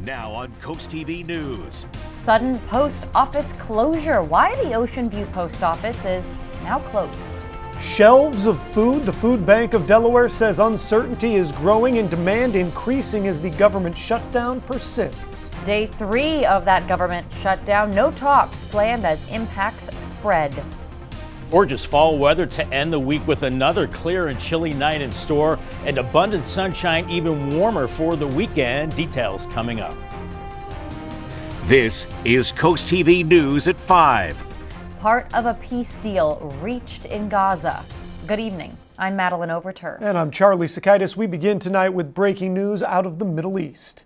Now on CoastTV News. Sudden post office closure. Why the Ocean View post office is now closed. Shelves of food. The Food Bank of Delaware says uncertainty is growing and demand increasing as the government shutdown persists. Day 3 of that government shutdown. No talks planned as impacts spread. Gorgeous fall weather to end the week with another clear and chilly night in store and abundant sunshine, even warmer for the weekend. Details coming up. This is CoastTV News at 5. Part of a peace deal reached in Gaza. Good evening. I'm Madeline Overturf. And I'm Charlie Sakaitis. We begin tonight with breaking news out of the Middle East.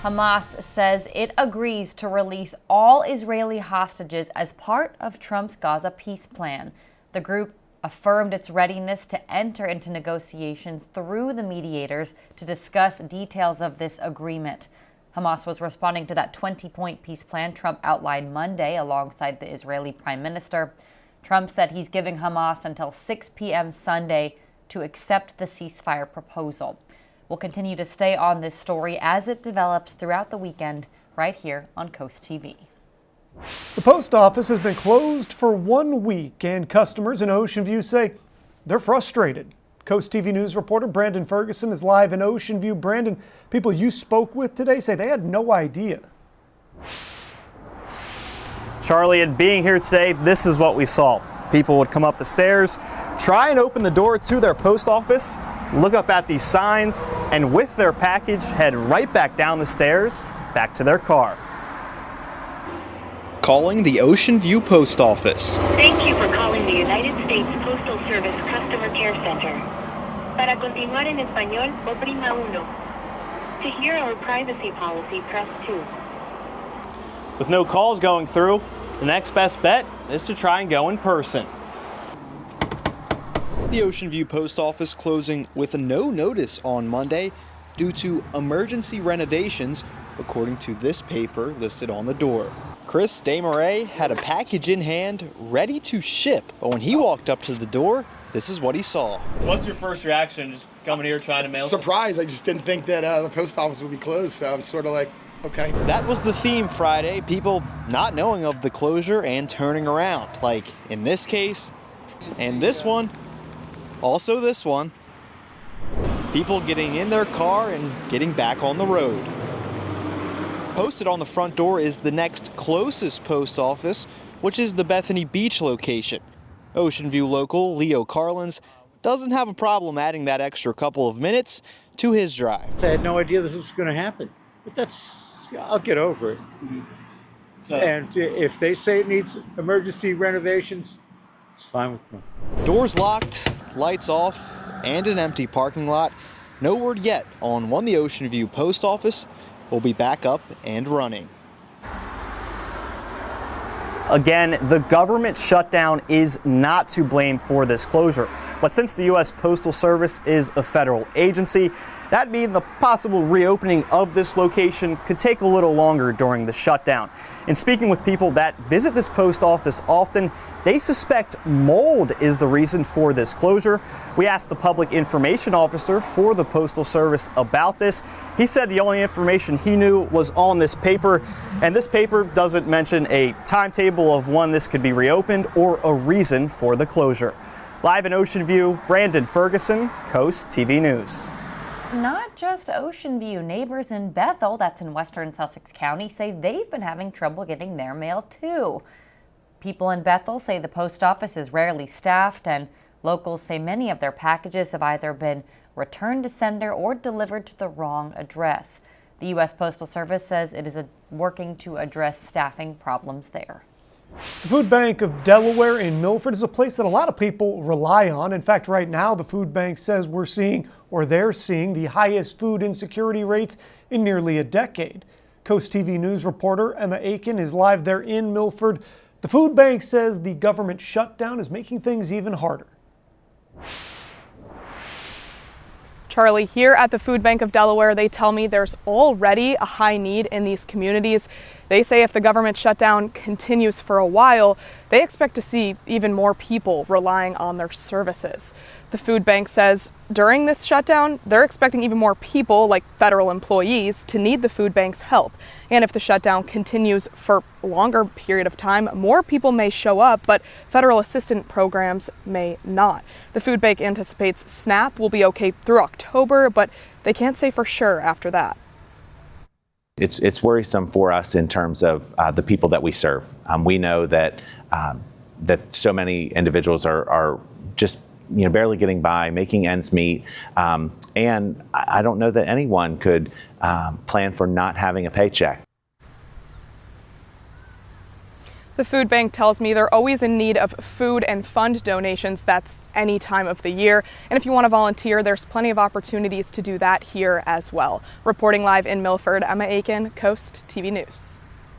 Hamas says it agrees to release all Israeli hostages as part of Trump's Gaza peace plan. The group affirmed its readiness to enter into negotiations through the mediators to discuss details of this agreement. Hamas was responding to that 20-point peace plan Trump outlined Monday alongside the Israeli Prime Minister. Trump said he's giving Hamas until 6 p.m. Sunday to accept the ceasefire proposal. We'll continue to stay on this story as it develops throughout the weekend right here on CoastTV. The post office has been closed for 1 week, and customers in Ocean View say they're frustrated. CoastTV News reporter Brandon Ferguson is live in Ocean View. Brandon, people you spoke with today say they had no idea. Charlie, and being here today, this is what we saw. People would come up the stairs, try and open the door to their post office, look up at these signs, and with their package, head right back down the stairs, back to their car. Calling the Ocean View Post Office. Thank you for calling the United States Postal Service Customer Care Center. Para continuar en español, oprima uno. To hear our privacy policy, press 2. With no calls going through, the next best bet is to try and go in person. The Ocean View Post Office closing with no notice on Monday due to emergency renovations, according to this paper listed on the door. Chris Desmarais had a package in hand, ready to ship, but when he walked up to the door, this is what he saw. What's your first reaction just coming here trying to mail? Surprise! I just didn't think that the post office would be closed, so I'm sort of like, okay. That was the theme Friday, people not knowing of the closure and turning around, like in this case, and this one, also this one. People getting in their car and getting back on the road. Posted on the front door is the next closest post office, which is the Bethany Beach location. Ocean View local Leo Carlins doesn't have a problem adding that extra couple of minutes to his drive. I had no idea this was going to happen, but I'll get over it. So, and if they say it needs emergency renovations, it's fine with me. Doors locked, lights off, and an empty parking lot. No word yet on when the Ocean View post office will be back up and running. Again, the government shutdown is not to blame for this closure. But since the U.S. Postal Service is a federal agency, that means the possible reopening of this location could take a little longer during the shutdown. In speaking with people that visit this post office often, they suspect mold is the reason for this closure. We asked the public information officer for the Postal Service about this. He said the only information he knew was on this paper, and this paper doesn't mention a timetable of when this could be reopened or a reason for the closure. Live in Ocean View, Brandon Ferguson, CoastTV News. Not just Ocean View. Neighbors in Bethel, that's in western Sussex County, say they've been having trouble getting their mail too. People in Bethel say the post office is rarely staffed, and locals say many of their packages have either been returned to sender or delivered to the wrong address. The U.S. Postal Service says it is working to address staffing problems there. The Food Bank of Delaware in Milford is a place that a lot of people rely on. In fact, right now, the food bank says they're seeing the highest food insecurity rates in nearly a decade. CoastTV News reporter Emma Aiken is live there in Milford. The food bank says the government shutdown is making things even harder. Charlie, here at the Food Bank of Delaware, they tell me there's already a high need in these communities. They say if the government shutdown continues for a while, they expect to see even more people relying on their services. The food bank says during this shutdown, they're expecting even more people, like federal employees, to need the food bank's help. And if the shutdown continues for a longer period of time, more people may show up, but federal assistance programs may not. The food bank anticipates SNAP will be okay through October, but they can't say for sure after that. It's worrisome for us in terms of the people that we serve. We know that that so many individuals are just barely getting by, making ends meet, and I don't know that anyone could plan for not having a paycheck. The food bank tells me they're always in need of food and fund donations. That's any time of the year. And if you want to volunteer, there's plenty of opportunities to do that here as well. Reporting live in Milford, Emma Aiken, Coast TV News.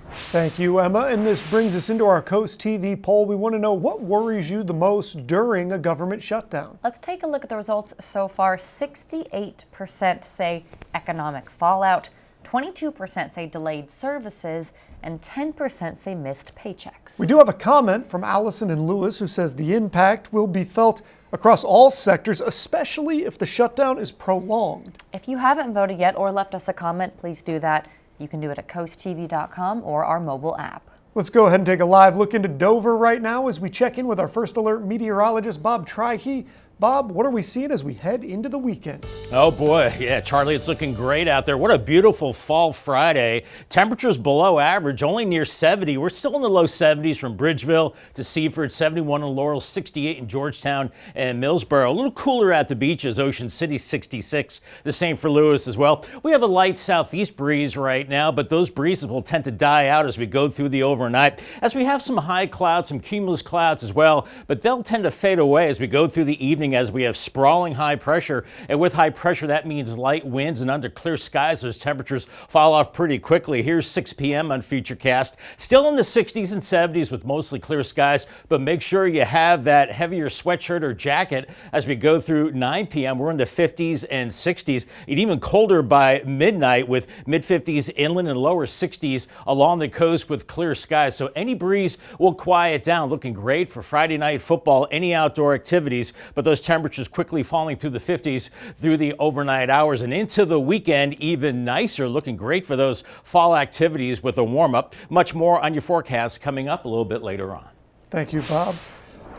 Thank you, Emma. And this brings us into our Coast TV poll. We want to know what worries you the most during a government shutdown. Let's take a look at the results so far. 68% say economic fallout, 22% say delayed services, and 10% say missed paychecks. We do have a comment from Allison and Lewis who says the impact will be felt across all sectors, especially if the shutdown is prolonged. If you haven't voted yet or left us a comment, please do that. You can do it at coasttv.com or our mobile app. Let's go ahead and take a live look into Dover right now as we check in with our First Alert meteorologist, Bob Trihey. Bob, what are we seeing as we head into the weekend? Oh boy, yeah, Charlie, it's looking great out there. What a beautiful fall Friday. Temperatures below average, only near 70. We're still in the low 70s from Bridgeville to Seaford, 71 in Laurel, 68 in Georgetown and Millsboro. A little cooler at the beaches, Ocean City 66. The same for Lewis as well. We have a light southeast breeze right now, but those breezes will tend to die out as we go through the overnight. As we have some high clouds, some cumulus clouds as well, but they'll tend to fade away as we go through the evening as we have sprawling high pressure. And with high pressure, that means light winds, and under clear skies, those temperatures fall off pretty quickly. Here's 6 p.m. on Futurecast. Still in the 60s and 70s with mostly clear skies, but make sure you have that heavier sweatshirt or jacket as we go through 9 p.m. We're in the 50s and 60s, and even colder by midnight with mid-50s inland and lower 60s along the coast with clear skies. So any breeze will quiet down. Looking great for Friday night football, any outdoor activities, but those temperatures quickly falling through the 50s through the overnight hours and into the weekend. Even nicer, looking great for those fall activities with a warm-up. Much more on your forecast coming up a little bit later on. Thank you, Bob.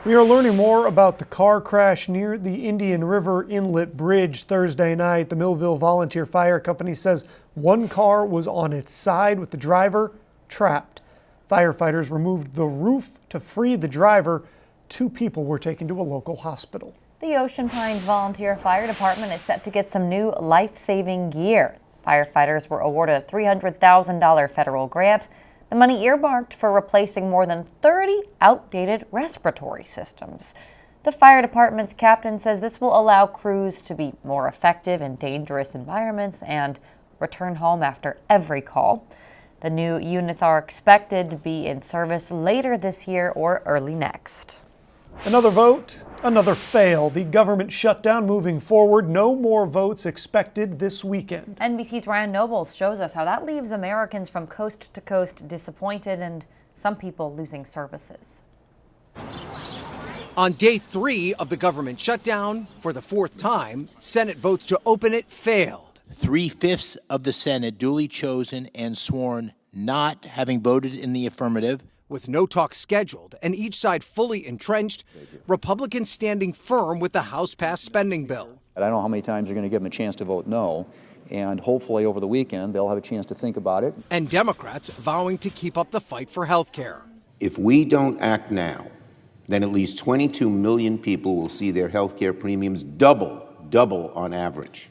We are learning more about the car crash near the Indian River Inlet Bridge Thursday night. The Millville Volunteer Fire Company says one car was on its side with the driver trapped. Firefighters removed the roof to free the driver. 2 people were taken to a local hospital. The Ocean Pines Volunteer Fire Department is set to get some new life-saving gear. Firefighters were awarded a $300,000 federal grant. The money earmarked for replacing more than 30 outdated respiratory systems. The fire department's captain says this will allow crews to be more effective in dangerous environments and return home after every call. The new units are expected to be in service later this year or early next. Another vote, another fail. The government shutdown moving forward. No more votes expected this weekend. NBC's Ryan Nobles shows us how that leaves Americans from coast to coast disappointed and some people losing services. On day 3 of the government shutdown, for the 4th time, Senate votes to open it failed. 3/5 of the Senate duly chosen and sworn not having voted in the affirmative. With no talks scheduled and each side fully entrenched, Republicans standing firm with the House-passed spending bill. I don't know how many times you're going to give them a chance to vote no, and hopefully over the weekend they'll have a chance to think about it. And Democrats vowing to keep up the fight for health care. If we don't act now, then at least 22 million people will see their health care premiums double on average.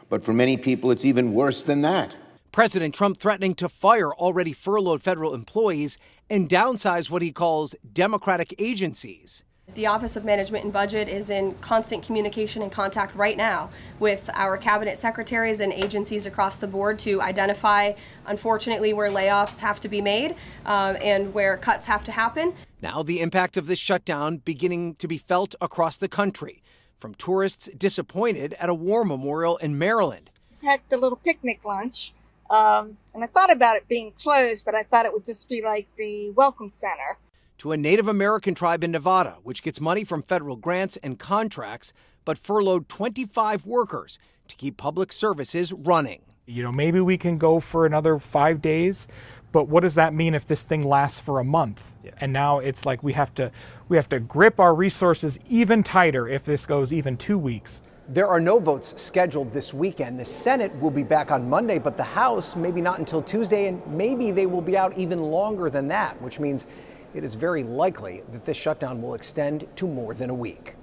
But for many people, it's even worse than that. President Trump threatening to fire already furloughed federal employees and downsize what he calls Democratic agencies. The Office of Management and Budget is in constant communication and contact right now with our cabinet secretaries and agencies across the board to identify, unfortunately, where layoffs have to be made and where cuts have to happen. Now the impact of this shutdown beginning to be felt across the country, from tourists disappointed at a war memorial in Maryland. Packed a little picnic lunch And I thought about it being closed, but I thought it would just be like the Welcome Center. To a Native American tribe in Nevada, which gets money from federal grants and contracts, but furloughed 25 workers to keep public services running. Maybe we can go for another 5 days, but what does that mean if this thing lasts for a month? And now it's like we have to grip our resources even tighter if this goes even 2 weeks. There are no votes scheduled this weekend. The Senate will be back on Monday, but the House maybe not until Tuesday, and maybe they will be out even longer than that, which means it is very likely that this shutdown will extend to more than a week.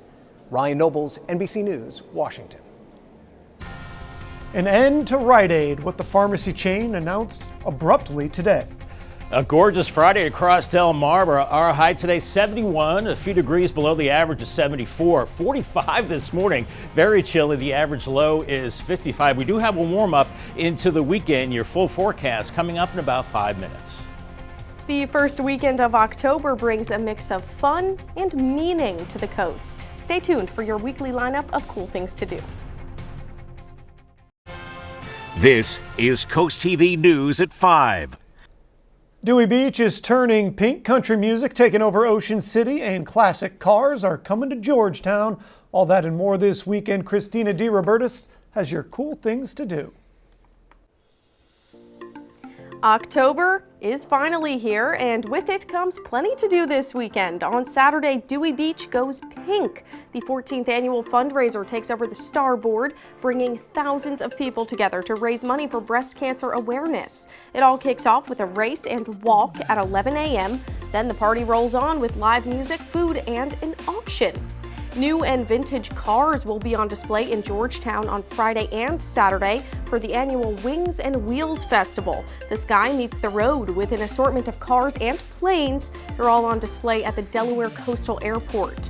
Ryan Nobles, NBC News, Washington. An end to Rite Aid, what the pharmacy chain announced abruptly today. A gorgeous Friday across Delaware. Our high today 71, a few degrees below the average of 74. 45 this morning, very chilly. The average low is 55. We do have a warm up into the weekend. Your full forecast coming up in about 5 minutes. The first weekend of October brings a mix of fun and meaning to the coast. Stay tuned for your weekly lineup of cool things to do. This is Coast TV News at 5. Dewey Beach is turning pink. Country music taking over Ocean City, and classic cars are coming to Georgetown. All that and more this weekend. Christina DeRobertis has your cool things to do. October is finally here, and with it comes plenty to do this weekend. On Saturday, Dewey Beach goes pink. The 14th annual fundraiser takes over the Starboard, bringing thousands of people together to raise money for breast cancer awareness. It all kicks off with a race and walk at 11 a.m. Then the party rolls on with live music, food, and an auction. New and vintage cars will be on display in Georgetown on Friday and Saturday for the annual Wings and Wheels Festival. The sky meets the road with an assortment of cars and planes. They're all on display at the Delaware Coastal Airport.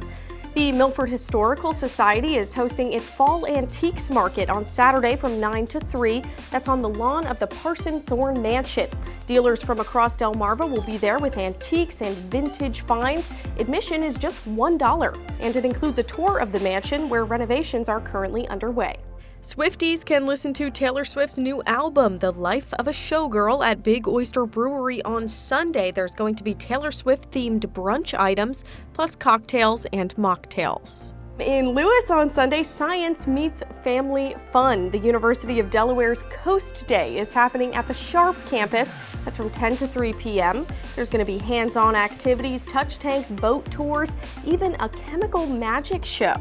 The Milford Historical Society is hosting its Fall Antiques Market on Saturday from 9 to 3. That's on the lawn of the Parson Thorne Mansion. Dealers from across Delmarva will be there with antiques and vintage finds. Admission is just $1, and it includes a tour of the mansion where renovations are currently underway. Swifties can listen to Taylor Swift's new album, The Life of a Showgirl, at Big Oyster Brewery on Sunday. There's going to be Taylor Swift-themed brunch items, plus cocktails and mocktails. In Lewis on Sunday, science meets family fun. The University of Delaware's Coast Day is happening at the Sharp campus. That's from 10 to 3 p.m. There's going to be hands-on activities, touch tanks, boat tours, even a chemical magic show.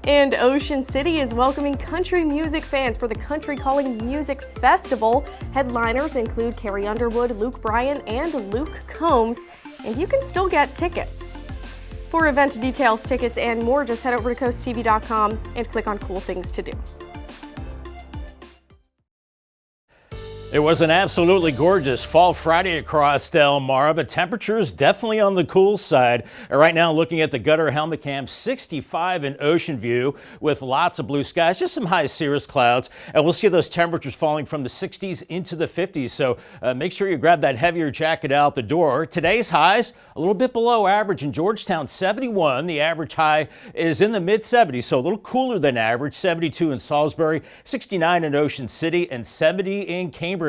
And Ocean City is welcoming country music fans for the Country Calling Music Festival. Headliners include Carrie Underwood, Luke Bryan, and Luke Combs, and you can still get tickets. For event details, tickets, and more, just head over to CoastTV.com and click on Cool Things to Do. It was an absolutely gorgeous fall Friday across Delmarva, but temperatures definitely on the cool side. Right now, looking at the Gutter Helmet Cam, 65 in Ocean View with lots of blue skies, just some high cirrus clouds. And we'll see those temperatures falling from the 60s into the 50s. So make sure you grab that heavier jacket out the door. Today's highs, a little bit below average in Georgetown, 71. The average high is in the mid 70s, so a little cooler than average. 72 in Salisbury, 69 in Ocean City, and 70 in Cambridge.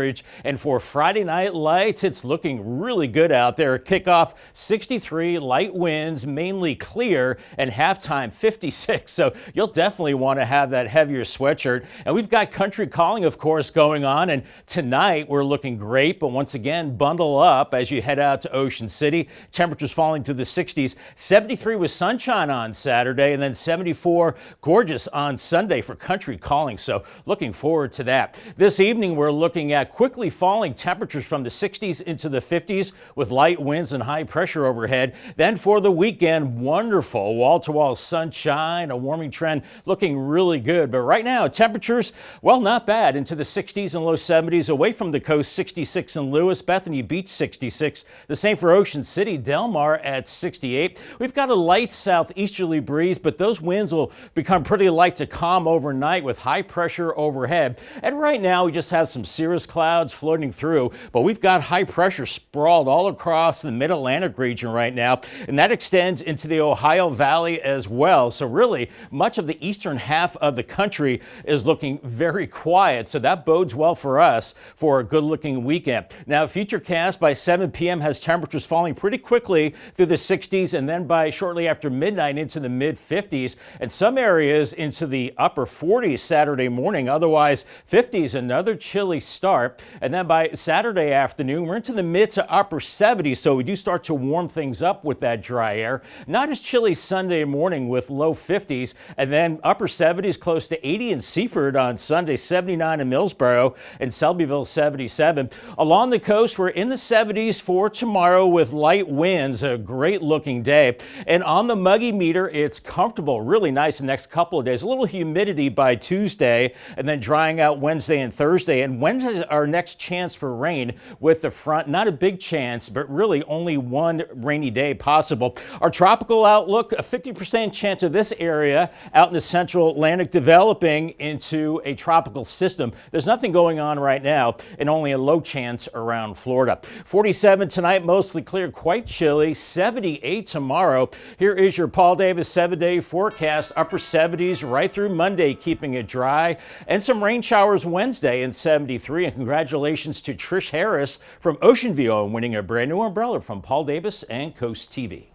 And for Friday Night Lights, it's looking really good out there. Kickoff 63, light winds, mainly clear, and halftime 56. So you'll definitely want to have that heavier sweatshirt. And we've got Country Calling, of course, going on. And tonight we're looking great, but once again, bundle up as you head out to Ocean City. Temperatures falling to the 60s. 73 with sunshine on Saturday, and then 74 gorgeous on Sunday for Country Calling. So looking forward to that. This evening we're looking at quickly falling temperatures from the 60s into the 50s with light winds and high pressure overhead. Then for the weekend, wonderful wall-to-wall sunshine, a warming trend looking really good. But right now, temperatures, well, not bad, into the 60s and low 70s. Away from the coast, 66 in Lewis, Bethany Beach 66. The same for Ocean City, Delmar at 68. We've got a light southeasterly breeze, but those winds will become pretty light to calm overnight with high pressure overhead. And right now, we just have some cirrus clouds floating through, but we've got high pressure sprawled all across the mid-Atlantic region right now, and that extends into the Ohio Valley as well. So really, much of the eastern half of the country is looking very quiet, so that bodes well for us for a good-looking weekend. Now, Futurecast by 7 p.m. has temperatures falling pretty quickly through the 60s, and then by shortly after midnight into the mid-50s, and some areas into the upper 40s Saturday morning. Otherwise, 50s, another chilly start. And then by Saturday afternoon, we're into the mid to upper 70s, so we do start to warm things up with that dry air. Not as chilly Sunday morning with low 50s, and then upper 70s, close to 80 in Seaford on Sunday, 79 in Millsboro, and Selbyville 77. Along the coast, we're in the 70s for tomorrow with light winds, a great looking day. And on the muggy meter, it's comfortable, really nice the next couple of days. A little humidity by Tuesday, and then drying out Wednesday and Thursday. And Wednesday's our next chance for rain with the front. Not a big chance, but really only one rainy day possible. Our tropical outlook, a 50% chance of this area out in the central Atlantic developing into a tropical system. There's nothing going on right now, and only a low chance around Florida. 47 tonight, mostly clear, quite chilly. 78 tomorrow. Here is your Paul Davis 7-day forecast. Upper 70s right through Monday, keeping it dry, and some rain showers Wednesday in 73. And congratulations to Trish Harris from Ocean View on winning a brand new umbrella from Paul Davis and Coast TV.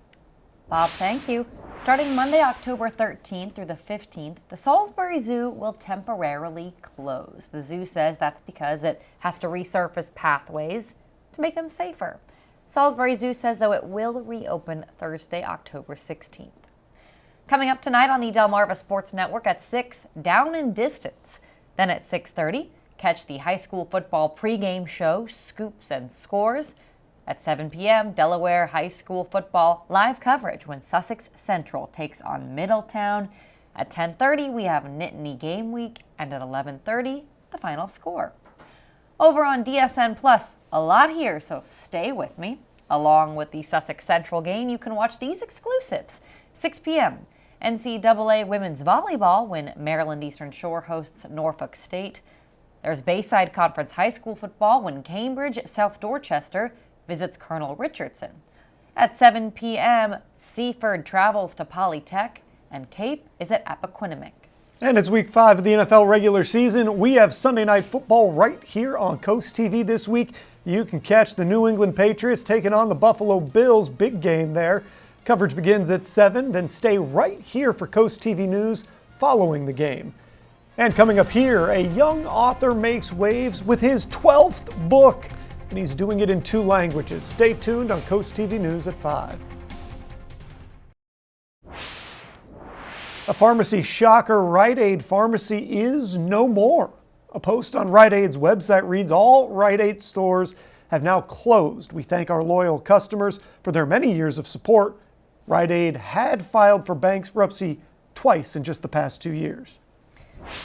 Bob, thank you. Starting Monday, October 13th through the 15th, the Salisbury Zoo will temporarily close. The zoo says that's because it has to resurface pathways to make them safer. Salisbury Zoo says, though, it will reopen Thursday, October 16th. Coming up tonight on the Delmarva Sports Network at 6, Down and Distance. Then at 6:30, catch the high school football pregame show, Scoops and Scores. At 7 p.m., Delaware high school football live coverage when Sussex Central takes on Middletown. At 10:30, we have Nittany Game Week, and at 11:30, the final score. Over on DSN Plus, a lot here, so stay with me. Along with the Sussex Central game, you can watch these exclusives. 6 p.m., NCAA women's volleyball when Maryland Eastern Shore hosts Norfolk State. There's Bayside Conference high school football when Cambridge South Dorchester visits Colonel Richardson. At 7 p.m., Seaford travels to Polytech, and Cape is at Appoquinimink. And it's week 5 of the NFL regular season. We have Sunday Night Football right here on Coast TV this week. You can catch the New England Patriots taking on the Buffalo Bills. Big game there. Coverage begins at 7, then stay right here for Coast TV News following the game. And coming up here, a young author makes waves with his 12th book, and he's doing it in 2 languages. Stay tuned on Coast TV News at 5. A pharmacy shocker, Rite Aid Pharmacy is no more. A post on Rite Aid's website reads, all Rite Aid stores have now closed. We thank our loyal customers for their many years of support. Rite Aid had filed for bankruptcy twice in just the past 2 years.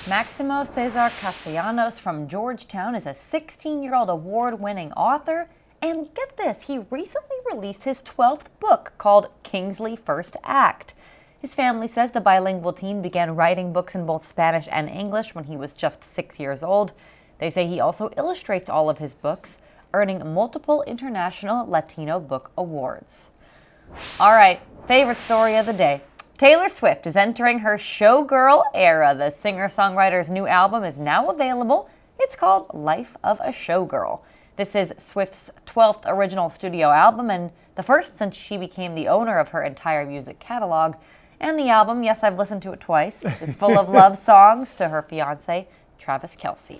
Maximo Cesar Castellanos from Georgetown is a 16-year-old award-winning author. And get this, he recently released his 12th book called Kingsley First Act. His family says the bilingual teen began writing books in both Spanish and English when he was just 6 years old. They say he also illustrates all of his books, earning multiple international Latino book awards. All right, favorite story of the day. Taylor Swift is entering her showgirl era. The singer-songwriter's new album is now available. It's called Life of a Showgirl. This is Swift's 12th original studio album and the first since she became the owner of her entire music catalog. And the album, yes, I've listened to it twice, is full of love songs to her fiancé, Travis Kelce.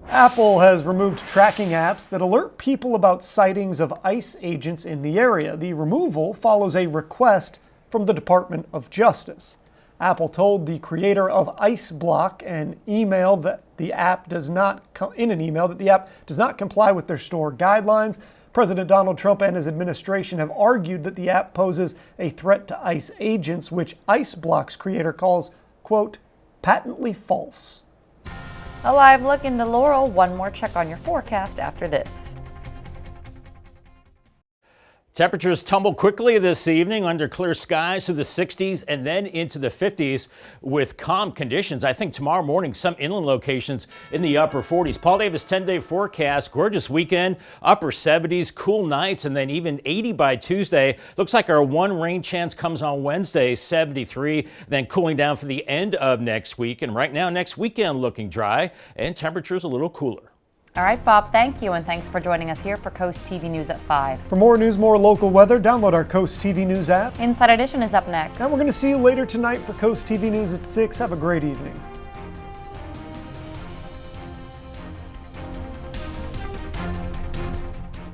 Apple has removed tracking apps that alert people about sightings of ICE agents in the area. The removal follows a request from the Department of Justice. Apple told the creator of Ice Block an email that the app does not comply with their store guidelines. President Donald Trump and his administration have argued that the app poses a threat to ICE agents, which Ice Block's creator calls, quote, patently false. A live look into Laurel. One more check on your forecast after this. Temperatures tumble quickly this evening under clear skies to the 60s and then into the 50s with calm conditions. I think tomorrow morning, some inland locations in the upper 40s. Paul Davis 10-day forecast, gorgeous weekend, upper 70s, cool nights, and then even 80 by Tuesday. Looks like our one rain chance comes on Wednesday, 73, then cooling down for the end of next week. And right now, next weekend looking dry and temperatures a little cooler. All right, Bob, thank you, and thanks for joining us here for Coast TV News at 5. For more news, more local weather, download our Coast TV News app. Inside Edition is up next. And we're going to see you later tonight for Coast TV News at 6. Have a great evening.